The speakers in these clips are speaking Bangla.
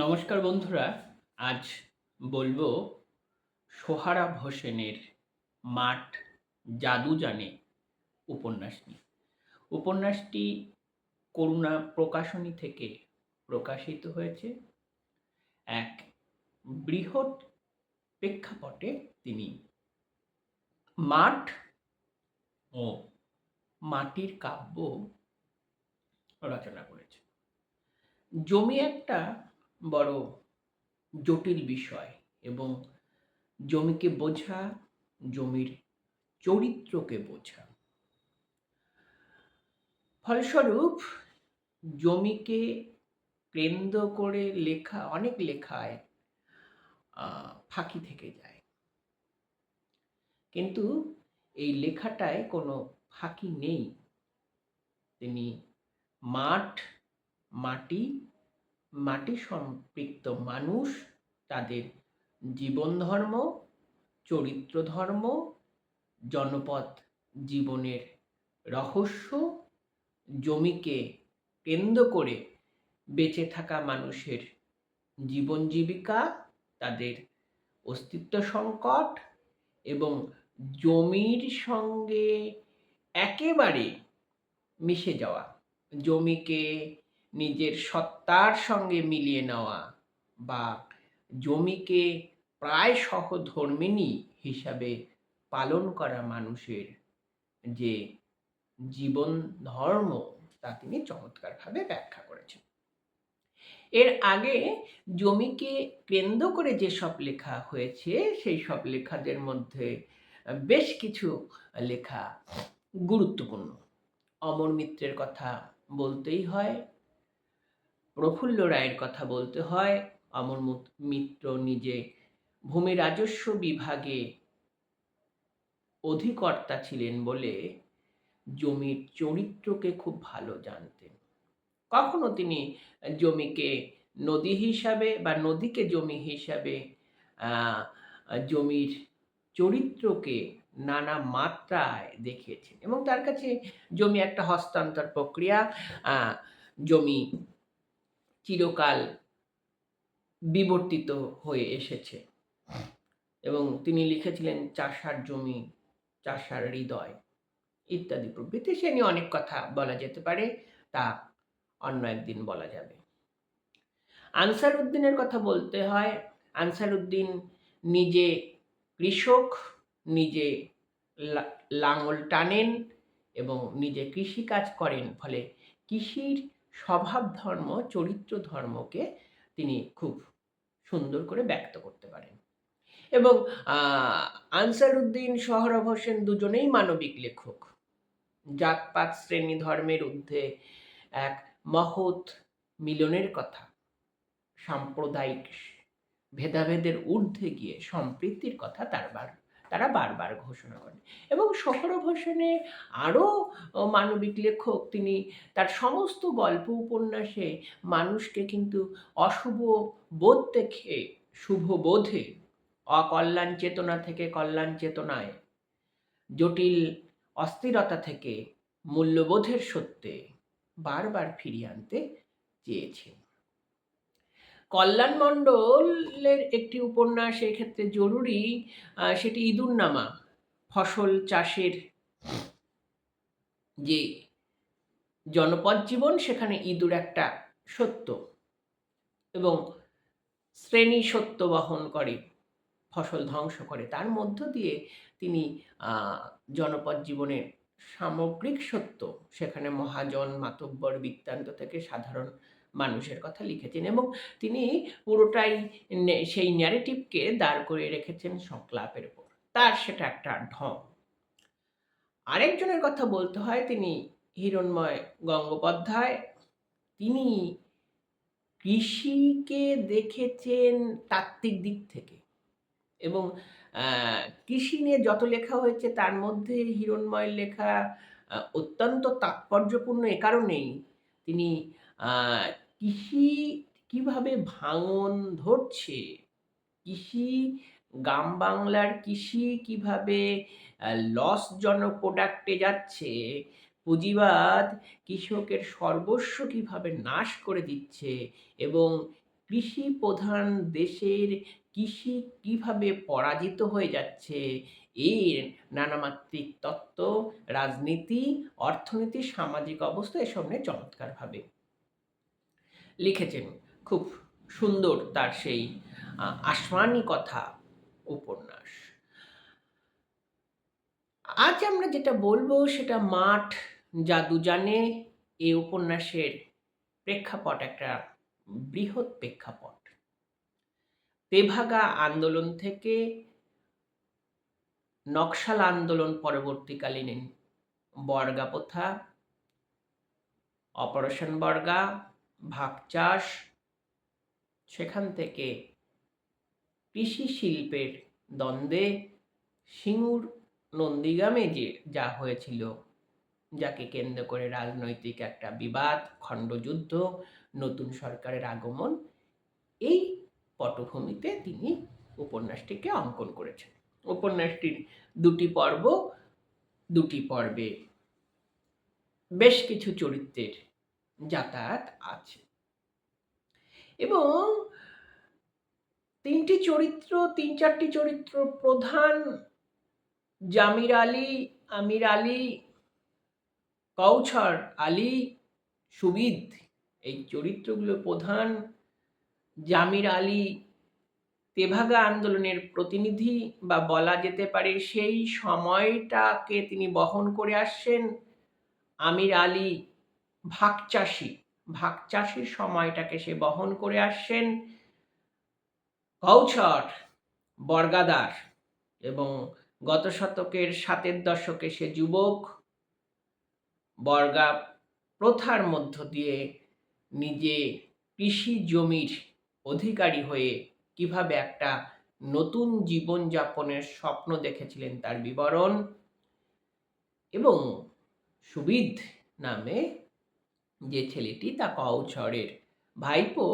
নমস্কার বন্ধুরা। আজ বলবো সোহরাব হোসেনের মাঠ জাদু জানে উপন্যাস নিয়ে। উপন্যাসটি করুণা প্রকাশনী থেকে প্রকাশিত হয়েছে। এক বৃহৎ প্রেক্ষাপটে তিনি মাঠ ও মাটির কাব্য রচনা করেছেন। জমি একটা বড় জটিল বিষয় এবং জমিকে বোঝা, জমির চরিত্রকে বোঝা। ফলস্বরূপ জমিকে কেন্দ্র করে লেখা অনেক লেখায় ফাঁকি থেকে যায়, কিন্তু এই লেখাটায় কোনো ফাঁকি নেই। তিনি মাঠ, মাটি, মাটি সম্পৃক্ত মানুষ, তাদের জীবন ধর্ম, চরিত্র ধর্ম, জনপদ জীবনের রহস্য, জমিকে কেন্দ্র করে বেঁচে থাকা মানুষের জীবন জীবিকা, তাদের অস্তিত্ব সংকট এবং জমির সঙ্গে একেবারে মিশে যাওয়া, জমিকে নিজের সত্তার সঙ্গে মিলিয়ে নেওয়া বা জমিকে প্রায় সহধর্মিণী হিসাবে পালন করা মানুষের যে জীবন ধর্ম, তা তিনি চমৎকারভাবে ব্যাখ্যা করেছেন। এর আগে জমিকে কেন্দ্র করে যেসব লেখা হয়েছে সেই সব লেখাদের মধ্যে বেশ কিছু লেখা গুরুত্বপূর্ণ। অমর মিত্রের কথা বলতেই হয়, প্রফুল্ল রায়ের কথা বলতে হয়। অমর মিত্র নিজে ভূমি রাজস্ব বিভাগে অধিকর্তা ছিলেন বলে জমির চরিত্রকে খুব ভালো জানতেন। কখনো তিনি জমিকে নদী হিসাবে বা নদীকে জমি হিসাবে, জমির চরিত্রকে নানা মাত্রায় দেখিয়েছেন এবং তার কাছে জমি একটা হস্তান্তর প্রক্রিয়া। জমি চিরকাল বিবর্তিত হয়ে এসেছে এবং তিনি লিখেছিলেন চাষার জমি, চাষার হৃদয় ইত্যাদি প্রভৃতি। সে নিয়ে অনেক কথা বলা যেতে পারে, তা অন্য একদিন বলা যাবে। আনসার উদ্দিনের কথা বলতে হয়। আনসার উদ্দিন নিজে কৃষক, নিজে লাঙল টানেন এবং নিজে কৃষিকাজ করেন, ফলে কৃষির স্বভাব ধর্ম, চরিত্র ধর্মকে তিনি খুব সুন্দর করে ব্যক্ত করতে পারেন। এবং আনসার উদ্দিন, সোহরাব হোসেন দুজনেই মানবিক লেখক। জাতপাত শ্রেণী ধর্মের ঊর্ধ্বে এক মহৎ মিলনের কথা, সাম্প্রদায়িক ভেদাভেদের ঊর্ধ্বে গিয়ে সম্প্রীতির কথা তারা বারবার ঘোষণা করেন। এবং সোহরাব হোসেনের আরও মানবিক লেখক। তিনি তার সমস্ত গল্প উপন্যাসে মানুষকে কিন্তু অশুভ বোধ থেকে শুভ বোধে, অকল্যাণ চেতনা থেকে কল্যাণ চেতনায়, জটিল অস্থিরতা থেকে মূল্যবোধের সত্যে বারবার ফিরিয়ে আনতে চেয়েছেন। কল্যাণ মণ্ডলের একটি উপন্যাস এক্ষেত্রে জরুরি, সেটি ইঁদুরনামা। ফসল চাষের যে জনপদ জীবন, সেখানে ইঁদুর একটা সত্য এবং শ্রেণী সত্য বহন করে, ফসল ধ্বংস করে। তার মধ্য দিয়ে তিনি জনপদ জীবনের সামগ্রিক সত্য, সেখানে মহাজন মাতব্বর বৃত্তান্ত থেকে সাধারণ মানুষের কথা লিখেছেন এবং তিনি পুরোটাই সেই ন্যারেটিভকে দাঁড় করে রেখেছেন সংলাপের উপর। তার সেটা একটা ঢং। আরেকজনের কথা বলতে হয়, তিনি হিরণ্ময় গঙ্গোপাধ্যায়। তিনি কৃষিকে দেখেছেন তাত্ত্বিক দিক থেকে এবং কৃষি নিয়ে যত লেখা হয়েছে তার মধ্যে হিরণ্ময়ের লেখা অত্যন্ত তাৎপর্যপূর্ণ এ কারণেই, তিনি কৃষি কিভাবে ভাঙন ধরছে, কৃষি গ্রাম বাংলার কৃষি কিভাবে লসজনক প্রোডাক্টে যাচ্ছে, পুঁজিবাদ কৃষকের সর্বস্ব কিভাবে নাশ করে দিচ্ছে এবং কৃষি প্রধান দেশের কৃষি কিভাবে পরাজিত হয়ে যাচ্ছে, এর নানামাত্রিক তত্ত্ব, রাজনীতি, অর্থনীতি, সামাজিক অবস্থা এসব নিয়ে চমৎকারভাবে লিখেছেন। খুব সুন্দর তার সেই আসমানি কথা উপন্যাস। আজ আমরা যেটা বলবো সেটা মাঠ জাদু জানে। এই উপন্যাসের প্রেক্ষাপট একটা বৃহৎ প্রেক্ষাপট। তেভাগা আন্দোলন থেকে নকশাল আন্দোলন পরবর্তীকালীন বর্গা প্রথা, অপারেশন বর্গা, ভাগ চাষ, সেখান থেকে কৃষি শিল্পের দ্বন্দ্বে সিঙ্গুর নন্দীগ্রামে যে যা হয়েছিল, যাকে কেন্দ্র করে রাজনৈতিক একটা বিবাদ, খণ্ডযুদ্ধ, নতুন সরকারের আগমন, এই পটভূমিতে তিনি উপন্যাসটিকে অঙ্কন করেছেন। উপন্যাসটির দুটি পর্বে বেশ কিছু চরিত্রের যাতায়াত আছে এবং তিন চারটি চরিত্র প্রধান, জামির আলী, আমির আলী, কৌছর আলী, সুবিদ, এই চরিত্রগুলো প্রধান। জামির আলী তেভাগা আন্দোলনের প্রতিনিধি, বা বলা যেতে পারে সেই সময়টাকে তিনি বহন করে আসছেন। আমির আলী ভাগচাষির সময়টাকে সে বহন করে আসছেন। কৌছর বর্গাদার, এবং গত শতকের ৭-এর দশকে সে যুবক, বর্গা প্রথার মধ্য দিয়ে নিজে কৃষি জমির অধিকারী হয়ে কিভাবে একটা নতুন জীবন যাপনের স্বপ্ন দেখেছিলেন তার বিবরণ। এবং সুবিদ নামে যে ছেলেটি, তা কৌছরের ভাইপো,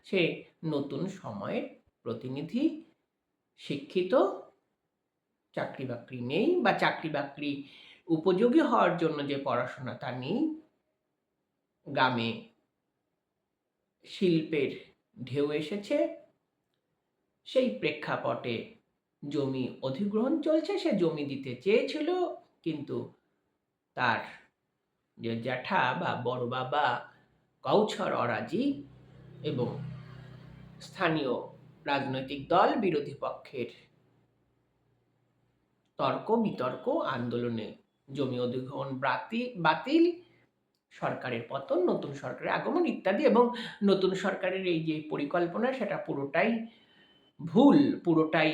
সে নতুন সময়ের প্রতিনিধি, শিক্ষিত, চাকরি বাকরি নেই, বা চাকরি বাকরি উপযোগী হওয়ার জন্য যে পড়াশোনা তা নেই। গ্রামে শিল্পের ঢেউ এসেছে, সেই প্রেক্ষাপটে জমি অধিগ্রহণ চলছে। সে জমি দিতে চেয়েছিল, কিন্তু তার যে জ্যাঠা বা বড় বাবা কৌছর অরাজি, এবং স্থানীয় রাজনৈতিক দল বিরোধী পক্ষের তর্ক বিতর্ক, আন্দোলনে জমি অধিগ্রহণ বাতিল, সরকারের পতন, নতুন সরকারের আগমন ইত্যাদি। এবং নতুন সরকারের এই যে পরিকল্পনা, সেটা পুরোটাই ভুল, পুরোটাই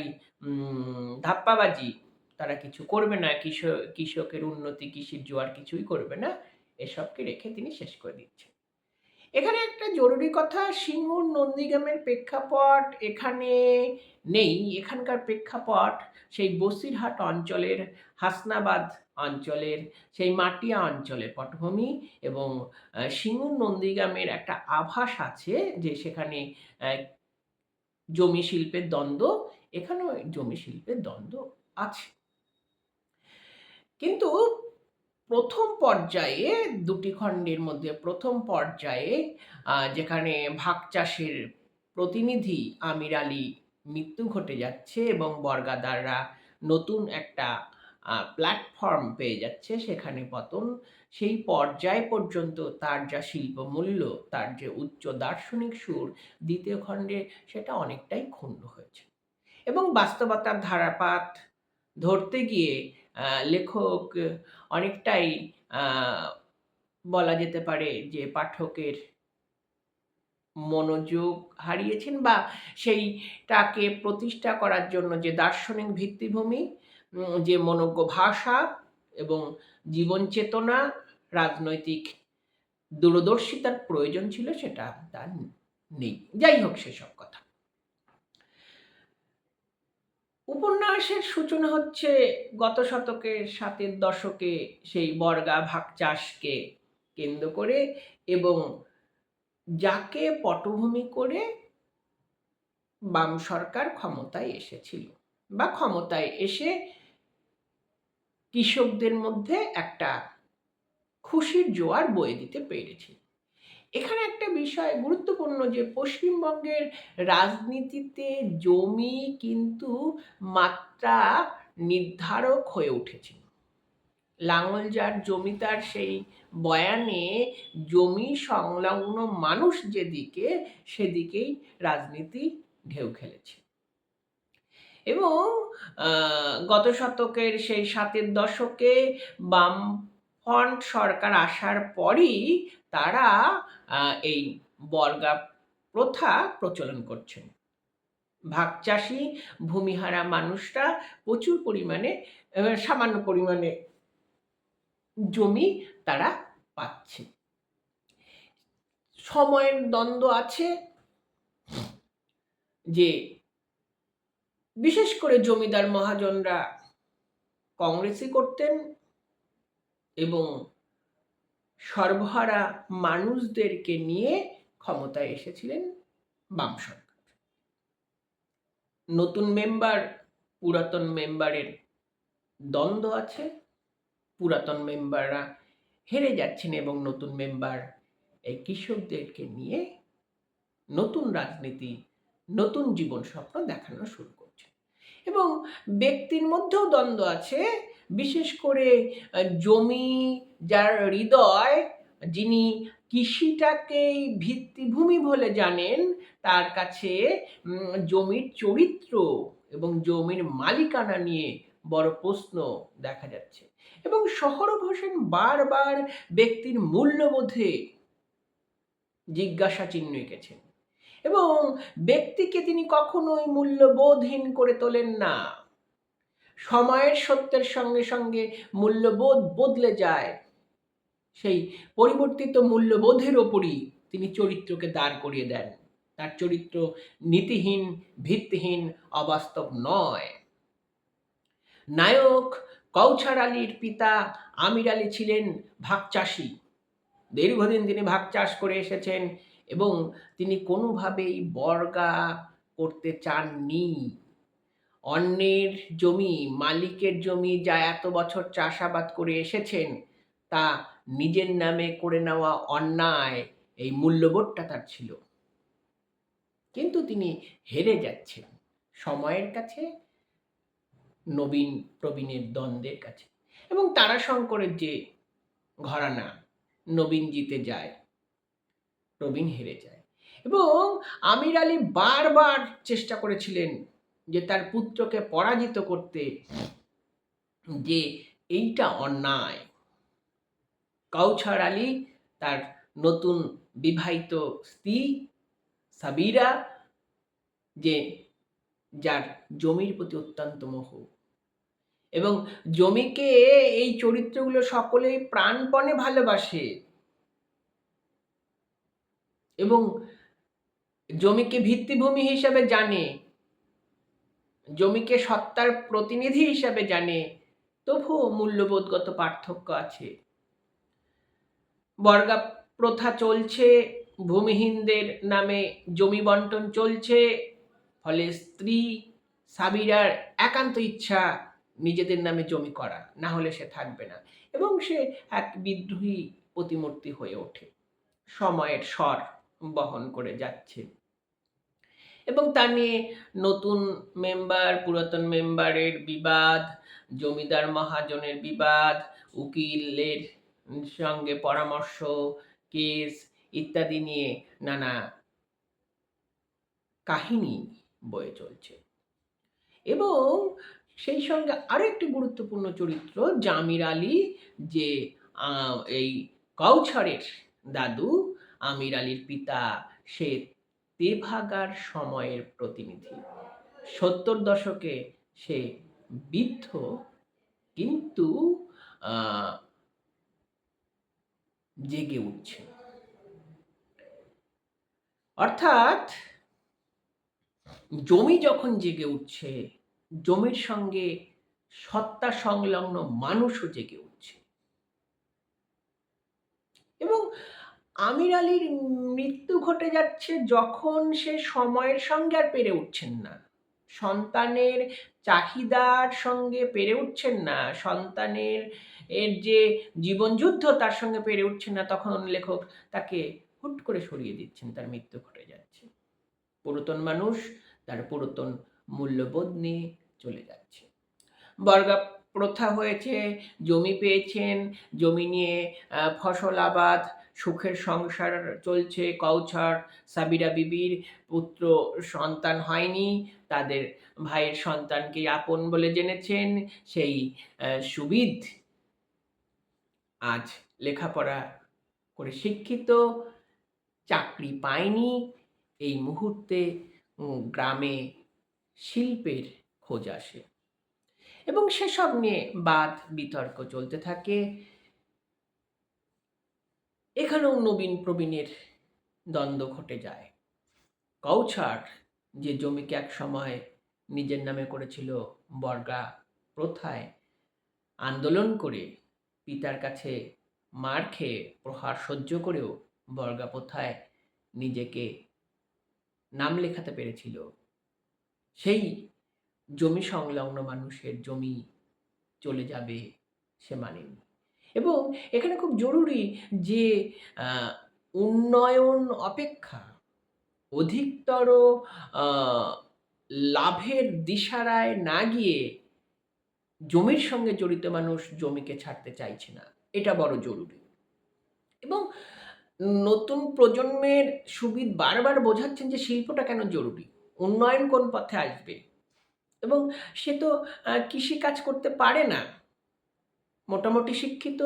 ধাপ্পাবাজি। তারা কিছু করবে না, কৃষকের উন্নতি, কৃষির জোয়ার কিছুই করবে না, এসবকে রেখে তিনি শেষ করে দিচ্ছেন। এখানে একটা জরুরি কথা, সিঙ্গুর নন্দীগ্রামের প্রেক্ষাপট এখানে নেই। এখানকার প্রেক্ষাপট সেই বসিরহাট অঞ্চলের, হাসনাবাদ অঞ্চলের, সেই মাটিয়া অঞ্চলের পটভূমি। এবং সিঙ্গুর নন্দীগ্রামের একটা আভাস আছে যে সেখানে জমি শিল্পের দ্বন্দ্ব, এখানেও জমি শিল্পের দ্বন্দ্ব আছে। কিন্তু প্রথম পর্যায়ে, দুটি খণ্ডের মধ্যে প্রথম পর্যায়ে, যেখানে ভাগ চাষের প্রতিনিধি আমির আলী মৃত্যু ঘটে যাচ্ছে এবং বর্গাদাররা নতুন একটা প্ল্যাটফর্ম পেয়ে যাচ্ছে, সেখানে পতন, সেই পর্যায় পর্যন্ত তার যা শিল্প মূল্য, তার যে উচ্চ দার্শনিক সুর, দ্বিতীয় খণ্ডে সেটা অনেকটাই ক্ষুণ্ণ হয়েছে। এবং বাস্তবতার ধারাপাত ধরতে গিয়ে লেখক অনেকটাই বলা যেতে পারে যে পাঠকের মনোযোগ হারিয়েছেন, বা সেইটাকে প্রতিষ্ঠা করার জন্য যে দার্শনিক ভিত্তিভূমি, যে মনোজ্ঞ ভাষা এবং জীবন চেতনা, রাজনৈতিক দূরদর্শিতার প্রয়োজন ছিল, সেটা তার নেই। যাই হোক, সেসব কথা। উপন্যাসের সূচনা হচ্ছে গত শতকের ৭-এর দশকে সেই বর্গা ভাগ চাষকে কেন্দ্র করে, এবং যাকে পটভূমি করে বাম সরকার ক্ষমতায় এসেছিল, বা ক্ষমতায় এসে কৃষকদের মধ্যে একটা খুশির জোয়ার বয়ে দিতে পেরেছিল। এখানে একটা বিষয় গুরুত্বপূর্ণ যে পশ্চিমবঙ্গের রাজনীতিতে জমি কিন্তু মাত্রা নির্ধারক হয়ে উঠেছিল। লাঙল যার জমিদার সেই বয়ানে জমি সংলগ্ন মানুষ যেদিকে সেদিকেই রাজনীতি ঢেউ খেলেছে। এবং গত শতকের সেই ৭-এর দশকে বামফ্রন্ট সরকার আসার পরই তারা এই বর্গা প্রথা প্রচলন করছেন। ভাগচাষী ভূমিহারা মানুষরা প্রচুর পরিমাণে সামান্য পরিমাণে জমি তারা পাচ্ছে। সময়ের দ্বন্দ্ব আছে যে বিশেষ করে জমিদার মহাজনরা কংগ্রেসই করতেন এবং সর্বহারা মানুষদেরকে নিয়ে ক্ষমতায় এসেছিলেন বাম সরকার। নতুন মেম্বার পুরাতন মেম্বারের দ্বন্দ্ব আছে, পুরাতন মেম্বাররা হেরে যাচ্ছেন এবং নতুন মেম্বার এই কৃষকদেরকে নিয়ে নতুন রাজনীতি, নতুন জীবন স্বপ্ন দেখানো শুরু করছে। এবং ব্যক্তির মধ্যেও দ্বন্দ্ব আছে, বিশেষ করে জমি যার হৃদয়, যিনি কৃষিটাকেই ভিত্তিভূমি বলে জানেন, তার কাছে জমির চরিত্র এবং জমির মালিকানা নিয়ে বড় প্রশ্ন দেখা যাচ্ছে। এবং সোহরাব হোসেন বারবার ব্যক্তির মূল্যবোধে জিজ্ঞাসা চিহ্ন এঁকেছেন এবং ব্যক্তিকে তিনি কখনোই মূল্যবোধহীন করে তোলেন না। সময়ের সত্যের সঙ্গে সঙ্গে মূল্যবোধ বদলে যায়, সেই পরিবর্তিত মূল্যবোধের ওপরই তিনি চরিত্রকে দাঁড় করিয়ে দেন। তার চরিত্র নীতিহীন, ভিত্তিহীন, অবাস্তব নয়। নায়ক কৌছার আলীর পিতা আমির আলী ছিলেন ভাগচাষী। দীর্ঘদিন তিনি ভাগ চাষ করে এসেছেন এবং তিনি কোনোভাবেই বর্গা করতে চাননি। অন্যের জমি, মালিকের জমি যা এত বছর চাষাবাদ করে এসেছেন তা নিজের নামে করে নেওয়া অন্যায়, এই মূল্যবোধটা তার ছিল। কিন্তু তিনি হেরে যাচ্ছেন সময়ের কাছে, নবীন প্রবীণের দ্বন্দ্বের কাছে। এবং তারাশঙ্করের যে ঘরানা, নবীন জিতে যায়, প্রবীণ হেরে যায়। এবং আমির আলী বারবার চেষ্টা করেছিলেন যে তার পুত্রকে পরাজিত করতে, যে এইটা অন্যায়। কৌছার আলী তার নতুন বিবাহিত স্ত্রী সাবিরা, যে যার জমির প্রতি অত্যন্ত মোহ, এবং জমিকে এই চরিত্রগুলো সকলেই প্রাণপণে ভালোবাসে এবং জমিকে ভিত্তিভূমি হিসাবে জানে, জমিকে সত্তার প্রতিনিধি হিসাবে জানে, তবুও মূল্যবোধগত পার্থক্য আছে। বর্গা প্রথা চলছে, ভূমিহীনদের নামে জমি বন্টন চলছে, ফলে স্ত্রী সাবিরার একান্ত ইচ্ছা নিজেদের নামে জমি করা, না হলে সে থাকবে না, এবং সে এক বিদ্রোহী প্রতিমূর্তি হয়ে ওঠে, সময়ের স্বর বহন করে যাচ্ছে। এবং তা নিয়ে নতুন মেম্বার পুরাতন মেম্বারের বিবাদ, জমিদার মহাজনের বিবাদ, উকিলের সঙ্গে পরামর্শ, কেস ইত্যাদি নিয়ে নানা কাহিনী বয়ে চলছে। এবং সেই সঙ্গে আরো একটি গুরুত্বপূর্ণ চরিত্র জামির আলী, যে এই কৌছারের দাদু, আমির আলীর পিতা, সে তেভাগার সময়ের প্রতিনিধি। ৭০ দশকে সে বৃদ্ধ, কিন্তু জেগে উঠছে। অর্থাৎ জমি যখন জেগে উঠছে, জমির সঙ্গে সত্তা সংলগ্ন মানুষও জেগে উঠছে। এবং আমির আলীর মৃত্যু ঘটে যাচ্ছে যখন সে সময়ের সঙ্গে আর পেরে উঠছেন না, সন্তানের চাহিদার সঙ্গে পেরে উঠছেন না, সন্তানের যে জীবনযুদ্ধ তার সঙ্গে পেরে উঠছেন না, তখন লেখক তাকে হুট করে সরিয়ে দিচ্ছেন, তার মৃত্যু ঘটে যাচ্ছে। পুরাতন মানুষ তার পুরাতন মূল্যবোধ নিয়ে চলে যাচ্ছে। বর্গা প্রথা হয়েছে, জমি পেয়েছেন, জমি নিয়ে ফসল আবাদ, সুখের সংসার চলছে। কৌছর সাবিরা বিবির পুত্র সন্তান হয়নি, তাদের ভাইয়ের সন্তানকে আপন বলে জেনেছেন। সেই সুবিদ আজ লেখাপড়া করে শিক্ষিত, চাকরি পায়নি। এই মুহূর্তে গ্রামে শিল্পের খোঁজ আসে এবং সেসব নিয়ে বাদ বিতর্ক চলতে থাকে। এখানেও নবীন প্রবীণের দ্বন্দ্ব ঘটে যায়। কৌছার যে জমিকে এক সময় নিজের নামে করেছিল, বর্গা প্রথায় আন্দোলন করে পিতার কাছে মার খেয়ে প্রহার সহ্য করেও বর্গা প্রথায় নিজেকে নাম লেখাতে পেরেছিল, সেই জমি সংলগ্ন মানুষের জমি চলে যাবে সে মানেনি। এবং এখানে খুব জরুরি যে উন্নয়ন অপেক্ষা অধিকতর লাভের দিশারায় না গিয়ে জমির সঙ্গে জড়িত মানুষ জমিকে ছাড়তে চাইছে না, এটা বড় জরুরি। এবং নতুন প্রজন্মের সুবিদ বারবার বোঝাচ্ছেন যে শিল্পটা কেন জরুরি, উন্নয়ন কোন পথে আসবে। এবং সে তো কৃষিকাজ করতে পারে না, মোটামুটি শিক্ষিত,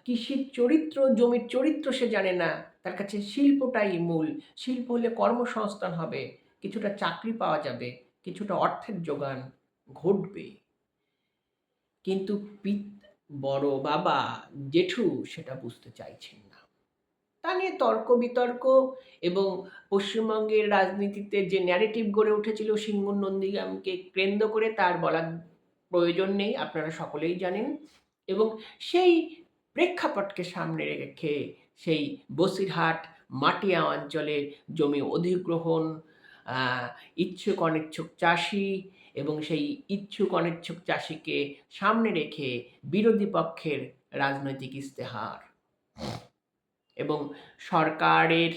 কৃষির চরিত্র, জমির চরিত্র সে জানে না, তার কাছে শিল্পটাই মূল। শিল্প হলে কর্মসংস্থান হবে, কিছুটা চাকরি পাওয়া যাবে, কিছুটা অর্থের যোগান ঘটবে। কিন্তু বড় বাবা জেঠু সেটা বুঝতে চাইছেন না। তা নিয়ে তর্ক বিতর্ক এবং পশ্চিমবঙ্গের রাজনীতিতে যে ন্যারেটিভ গড়ে উঠেছিল সিঙ্গুর নন্দীগ্রামকে কেন্দ্র করে, তার বলার প্রয়োজন নেই, আপনারা সকলেই জানেন। এবং সেই প্রেক্ষাপটকে সামনে রেখে সেই বসিরহাট মাটিয়া অঞ্চলে জমি অধিগ্রহণ, ইচ্ছুক অনিচ্ছুক চাষি এবং সেই ইচ্ছুক অনিচ্ছুক চাষিকে সামনে রেখে বিরোধী পক্ষের রাজনৈতিক ইস্তেহার এবং সরকারের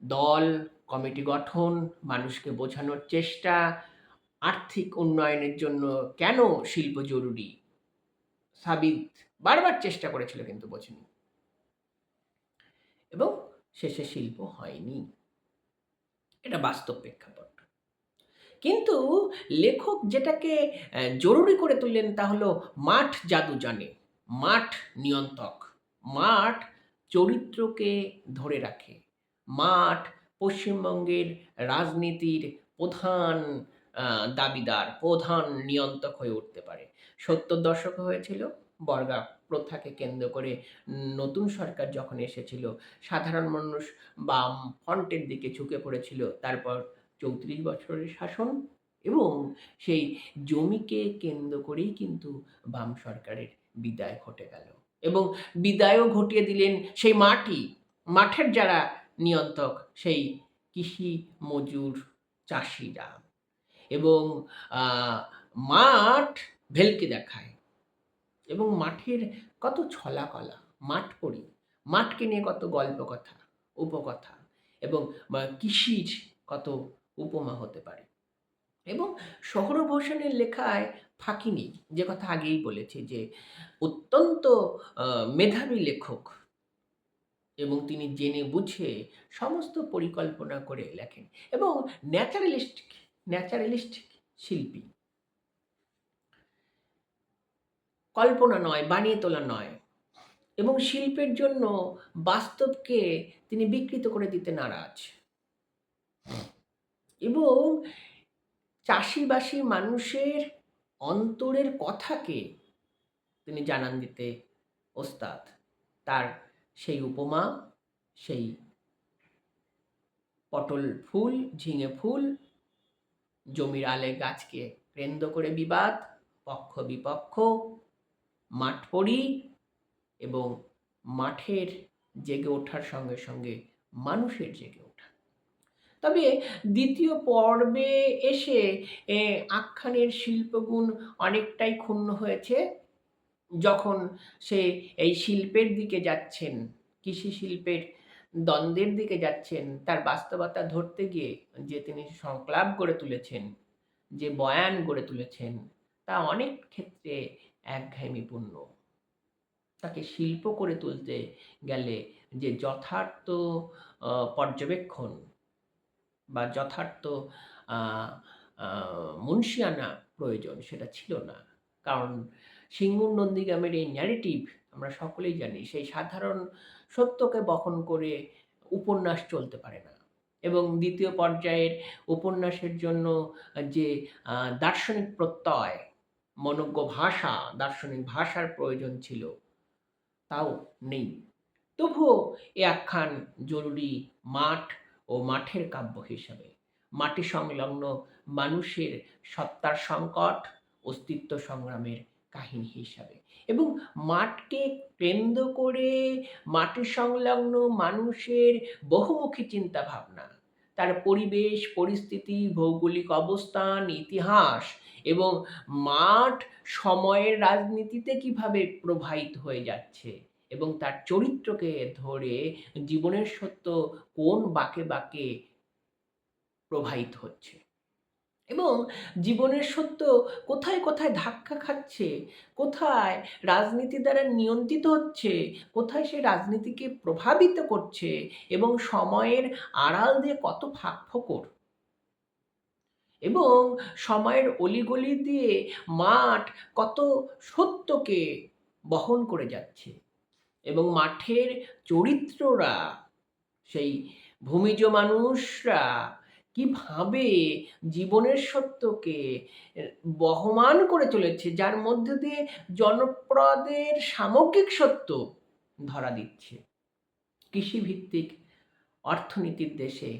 দল কমিটি গঠন, মানুষকে বোঝানোর চেষ্টা, আর্থিক উন্নয়নের জন্য কেন শিল্প জরুরি। সাবিত বারবার চেষ্টা করেছিল কিন্তু বোঝেনি, এবং শেষে শিল্প হয়নি, এটা বাস্তব প্রেক্ষাপট। কিন্তু লেখক যেটাকে জরুরি করে তুললেন তা হলো মাঠ জাদু জানে, মাঠ নিয়ন্ত্রক, মাঠ চরিত্রকে ধরে রাখে, মাঠ পশ্চিমবঙ্গের রাজনীতির প্রধান দাবিদার, প্রধান নিয়ন্ত্রক হয়ে উঠতে পারে। 70 দশক হয়েছিল বর্গা প্রথাকে কেন্দ্র করে, নতুন সরকার যখন এসেছিল সাধারণ মানুষ বাম ফ্রন্টের দিকে ঝুঁকে পড়েছিল। তারপর 34 বছরের শাসন এবং সেই জমিকে কেন্দ্র করেই কিন্তু বাম সরকারের বিদায় ঘটে গেল, এবং বিদায়ও ঘটিয়ে দিলেন সেই মাঠের যারা নিয়ন্ত্রক, সেই কৃষি মজুর চাষিরা। এবং মাঠ ভেলকি দেখায় এবং মাঠের কত ছলা কলা, মাঠ পড়ি, মাঠকে নিয়ে কত গল্প কথা, উপকথা এবং কৃষির কত উপমা হতে পারে। এবং সোহরাব হোসেনের লেখায় ফাঁকি নেই, যে কথা আগেই বলেছি যে অত্যন্ত মেধাবী লেখক এবং তিনি জেনে বুঝে সমস্ত পরিকল্পনা করে লেখেন এবং ন্যাচারালিস্টিক শিল্পী, কল্পনা নয়, বানিয়ে তোলা নয়। এবং শিল্পের জন্য বাস্তবকে তিনি বিকৃত করে দিতে নারাজ, এবং চাষিবাসী মানুষের অন্তরের কথাকে তিনি জানান দিতে ওস্তাদ। তার সেই উপমা, সেই পটল ফুল, ঝিঙে ফুল, জমির আলে গাছকে কেন্দ্র করে বিবাদ, পক্ষ বিপক্ষ, মাঠপড়ি এবং মাঠের জেগে ওঠার সঙ্গে সঙ্গে মানুষের জেগে ওঠা। তবে দ্বিতীয় পর্বে এসে আখ্যানের শিল্পগুণ অনেকটাই ক্ষুণ্ণ হয়েছে, যখন সে এই শিল্পের দিকে যাচ্ছেন, কৃষি শিল্পের দ্বন্দ্বের দিকে যাচ্ছেন, তার বাস্তবতা ধরতে গিয়ে যে তিনি সংকলাপ গড়ে তুলেছেন, যে বয়ান গড়ে তুলেছেন, তা অনেক ক্ষেত্রে একঘেয়েমিপূর্ণ। তাকে শিল্প করে তুলতে গেলে যে যথার্থ পর্যবেক্ষণ বা যথার্থ আ আ মুনশিয়ানা প্রয়োজন সেটা ছিল না। কারণ সিঙ্গুর নন্দীগ্রামের এই ন্যারেটিভ আমরা সকলেই জানি সেই সাধারণ সত্যকে বহন করে উপন্যাস চলতে পারে না। এবং দ্বিতীয় পর্যায়ের উপন্যাসের জন্য যে আ দার্শনিক প্রত্যয়, মনোজ্ঞ ভাষা, দার্শনিক ভাষার প্রয়োজন ছিল তাও নেই। তবুও এ আখ্যান জরুরি মাঠ ও মাঠের কাব্য হিসাবে। মাটি সংলগ্ন মানুষের সত্তার সংকট, অস্তিত্ব সংগ্রামের কাহিনী হিসাবে। এবং মাঠকে কেন্দ্র করে মাটি সংলগ্ন মানুষের বহুমুখী চিন্তাভাবনা, তার পরিবেশ, পরিস্থিতি, ভৌগোলিক অবস্থান, ইতিহাস এবং মাঠ সময়ের রাজনীতিতে কিভাবে প্রবাহিত হয়ে যাচ্ছে এবং তার চরিত্রকে ধরে জীবনের সত্য কোন বাঁকে বাঁকে প্রবাহিত হচ্ছে এবং জীবনের সত্য কোথায় কোথায় ধাক্কা খাচ্ছে, কোথায় রাজনীতি দ্বারা নিয়ন্ত্রিত হচ্ছে, কোথায় সে রাজনীতিকে প্রভাবিত করছে এবং সময়ের আড়াল দিয়ে কত ফাঁকফোকর এবং সময়ের অলিগলি দিয়ে মাঠ কত সত্যকে বহন করে যাচ্ছে এবং মাঠের চরিত্ররা, সেই ভূমিজ মানুষরা কিভাবে জীবনের সত্যকে বহমান করে চলেছে, যার মধ্যে দিয়ে জনপদের সামগ্রিক সত্য ধরা দিচ্ছে। কৃষিভিত্তিক অর্থনীতির দেশে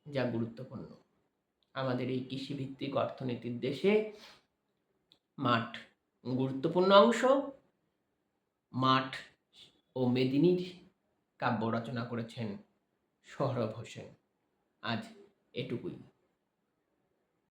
যা গুরুত্বপূর্ণ, আমাদের এই কৃষিভিত্তিক অর্থনীতির দেশে মাঠ গুরুত্বপূর্ণ অংশ। মাঠ ও মেদিনীর কাব্য রচনা করেছেন সোহরাব হোসেন। আজ এটুকুই।